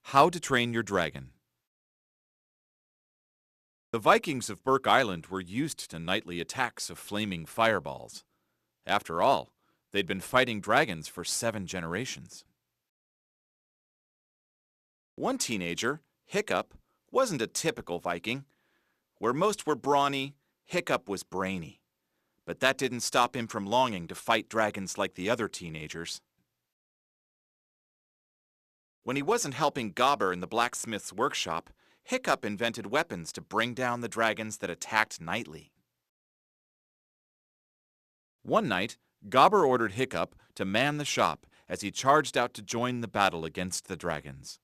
How to Train Your Dragon. The Vikings of Burke Island were used to nightly attacks of flaming fireballs. After all, they'd been fighting dragons for 7 generations. One teenager, Hiccup, wasn't a typical Viking. Where most were brawny, Hiccup was brainy. But that didn't stop him from longing to fight dragons like the other teenagers. When he wasn't helping Gobber in the blacksmith's workshop, Hiccup invented weapons to bring down the dragons that attacked nightly. One night, Gobber ordered Hiccup to man the shop as he charged out to join the battle against the dragons.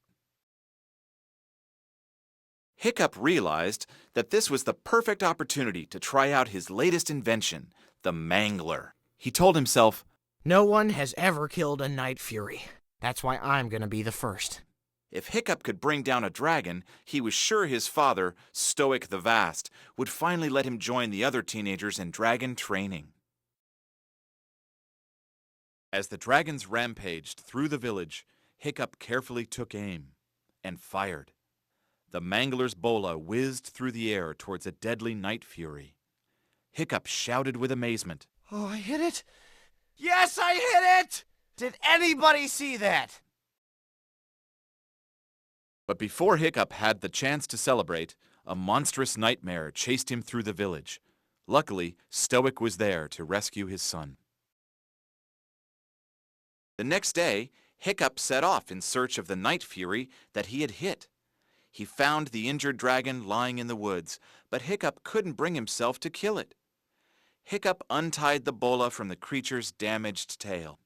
Hiccup realized that this was the perfect opportunity to try out his latest invention, the Mangler. He told himself, "No one has ever killed a Night Fury. That's why I'm gonna be the first." If Hiccup could bring down a dragon, he was sure his father, Stoic the Vast, would finally let him join the other teenagers in dragon training. As the dragons rampaged through the village, Hiccup carefully took aim and fired. The Mangler's bola whizzed through the air towards a deadly Night Fury. Hiccup shouted with amazement, "Oh, I hit it! Yes, I hit it! Did anybody see that?" But before Hiccup had the chance to celebrate, a monstrous nightmare chased him through the village. Luckily, Stoic was there to rescue his son. The next day, Hiccup set off in search of the Night Fury that he had hit. He found the injured dragon lying in the woods, but Hiccup couldn't bring himself to kill it. Hiccup untied the bola from the creature's damaged tail.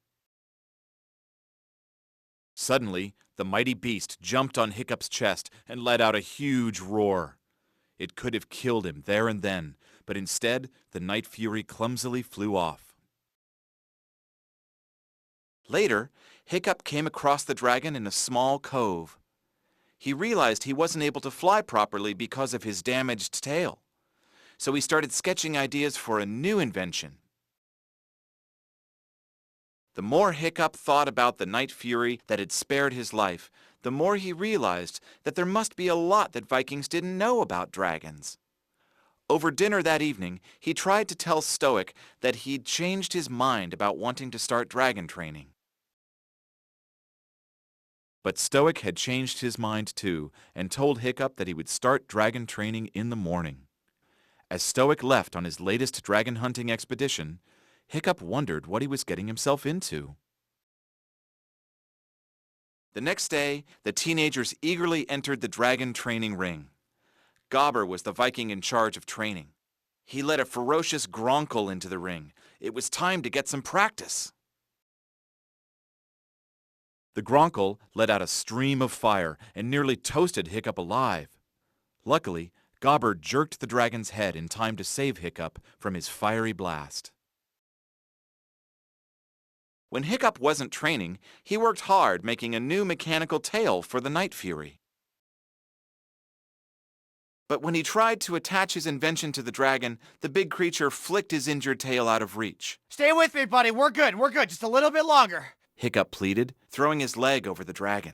Suddenly, the mighty beast jumped on Hiccup's chest and let out a huge roar. It could have killed him there and then, but instead, the Night Fury clumsily flew off. Later, Hiccup came across the dragon in a small cove. He realized he wasn't able to fly properly because of his damaged tail. So he started sketching ideas for a new invention. The more Hiccup thought about the Night Fury that had spared his life, the more he realized that there must be a lot that Vikings didn't know about dragons. Over dinner that evening, he tried to tell Stoic that he'd changed his mind about wanting to start dragon training. But Stoic had changed his mind too, and told Hiccup that he would start dragon training in the morning. As Stoic left on his latest dragon hunting expedition, Hiccup wondered what he was getting himself into. The next day, the teenagers eagerly entered the dragon training ring. Gobber was the Viking in charge of training. He led a ferocious Gronkel into the ring. It was time to get some practice. The Gronkel let out a stream of fire and nearly toasted Hiccup alive. Luckily, Gobber jerked the dragon's head in time to save Hiccup from his fiery blast. When Hiccup wasn't training, he worked hard making a new mechanical tail for the Night Fury. But when he tried to attach his invention to the dragon, the big creature flicked his injured tail out of reach. "Stay with me, buddy. We're good. Just a little bit longer," Hiccup pleaded, throwing his leg over the dragon.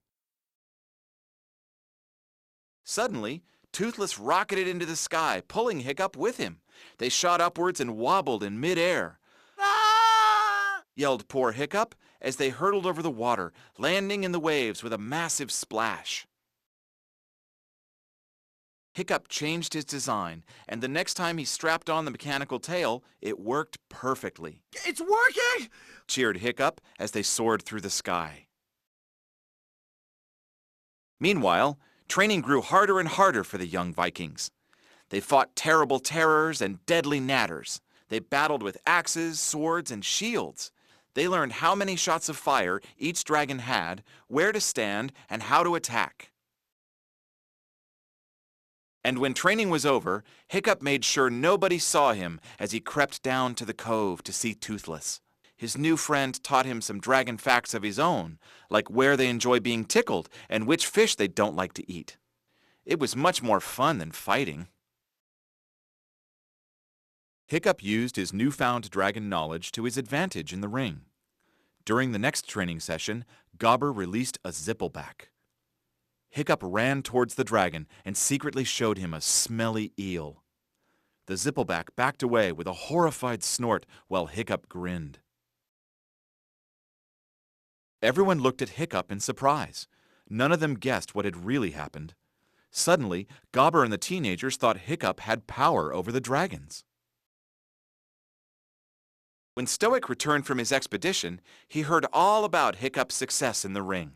Suddenly, Toothless rocketed into the sky, pulling Hiccup with him. They shot upwards and wobbled in midair. "Ah!" Yelled poor Hiccup as they hurtled over the water, landing in the waves with a massive splash. Hiccup changed his design, and the next time he strapped on the mechanical tail, it worked perfectly. "It's working!" Cheered Hiccup as they soared through the sky. Meanwhile, training grew harder and harder for the young Vikings. They fought terrible terrors and deadly natters. They battled with axes, swords, and shields. They learned how many shots of fire each dragon had, where to stand, and how to attack. And when training was over, Hiccup made sure nobody saw him as he crept down to the cove to see Toothless. His new friend taught him some dragon facts of his own, like where they enjoy being tickled and which fish they don't like to eat. It was much more fun than fighting. Hiccup used his newfound dragon knowledge to his advantage in the ring. During the next training session, Gobber released a zippleback. Hiccup ran towards the dragon and secretly showed him a smelly eel. The Zippleback backed away with a horrified snort while Hiccup grinned. Everyone looked at Hiccup in surprise. None of them guessed what had really happened. Suddenly, Gobber and the teenagers thought Hiccup had power over the dragons. When Stoic returned from his expedition, he heard all about Hiccup's success in the ring.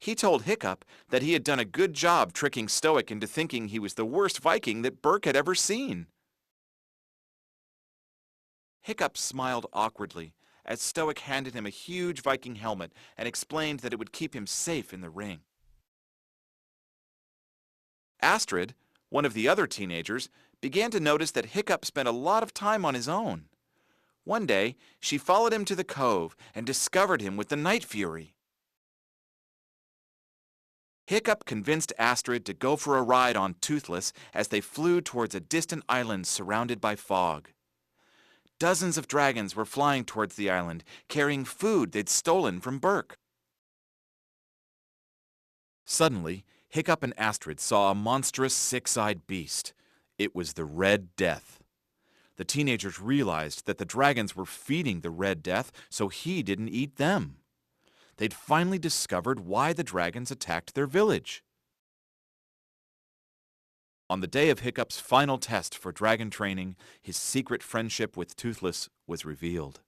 He told Hiccup that he had done a good job tricking Stoic into thinking he was the worst Viking that Burke had ever seen. Hiccup smiled awkwardly as Stoic handed him a huge Viking helmet and explained that it would keep him safe in the ring. Astrid, one of the other teenagers, began to notice that Hiccup spent a lot of time on his own. One day, she followed him to the cove and discovered him with the Night Fury. Hiccup convinced Astrid to go for a ride on Toothless as they flew towards a distant island surrounded by fog. Dozens of dragons were flying towards the island, carrying food they'd stolen from Burke. Suddenly, Hiccup and Astrid saw a monstrous six-eyed beast. It was the Red Death. The teenagers realized that the dragons were feeding the Red Death so he didn't eat them. They'd finally discovered why the dragons attacked their village. On the day of Hiccup's final test for dragon training, his secret friendship with Toothless was revealed.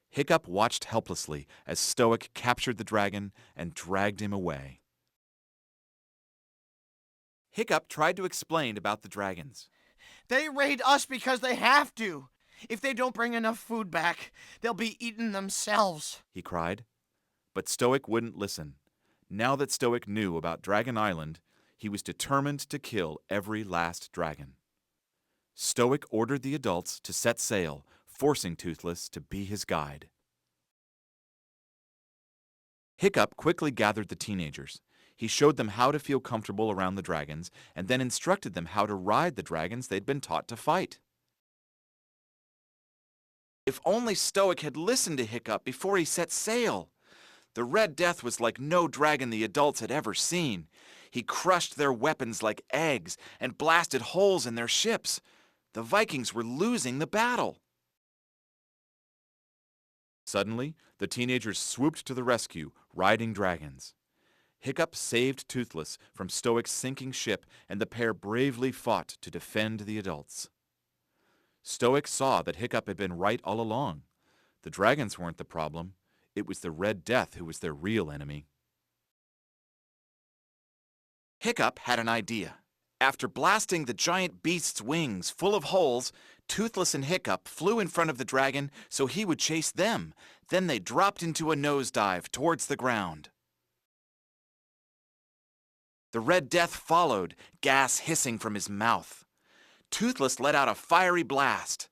Hiccup watched helplessly as Stoic captured the dragon and dragged him away. Hiccup tried to explain about the dragons. They raid us because they have to. If they don't bring enough food back, they'll be eaten themselves, he cried. But Stoic wouldn't listen. Now that Stoic knew about Dragon Island, he was determined to kill every last dragon. Stoic ordered the adults to set sail, forcing Toothless to be his guide. Hiccup quickly gathered the teenagers. He showed them how to feel comfortable around the dragons, and then instructed them how to ride the dragons they'd been taught to fight. If only Stoic had listened to Hiccup before he set sail! The Red Death was like no dragon the adults had ever seen. He crushed their weapons like eggs and blasted holes in their ships. The Vikings were losing the battle. Suddenly, the teenagers swooped to the rescue, riding dragons. Hiccup saved Toothless from Stoic's sinking ship, and the pair bravely fought to defend the adults. Stoic saw that Hiccup had been right all along. The dragons weren't the problem. It was the Red Death who was their real enemy. Hiccup had an idea. After blasting the giant beast's wings full of holes, Toothless and Hiccup flew in front of the dragon so he would chase them. Then they dropped into a nosedive towards the ground. The Red Death followed, gas hissing from his mouth. Toothless let out a fiery blast.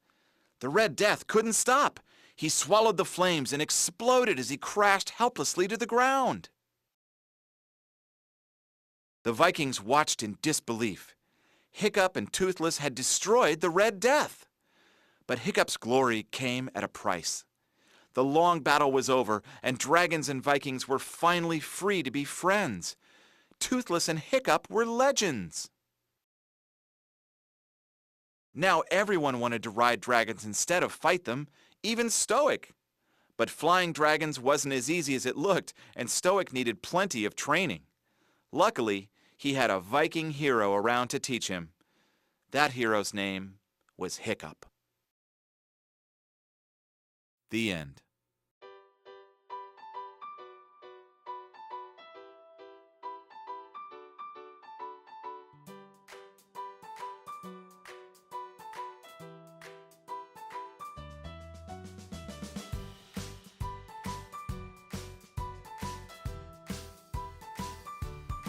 The Red Death couldn't stop. He swallowed the flames and exploded as he crashed helplessly to the ground. The Vikings watched in disbelief. Hiccup and Toothless had destroyed the Red Death. But Hiccup's glory came at a price. The long battle was over, and dragons and Vikings were finally free to be friends. Toothless and Hiccup were legends. Now everyone wanted to ride dragons instead of fight them, even Stoic. But flying dragons wasn't as easy as it looked, and Stoic needed plenty of training. Luckily, he had a Viking hero around to teach him. That hero's name was Hiccup. The end.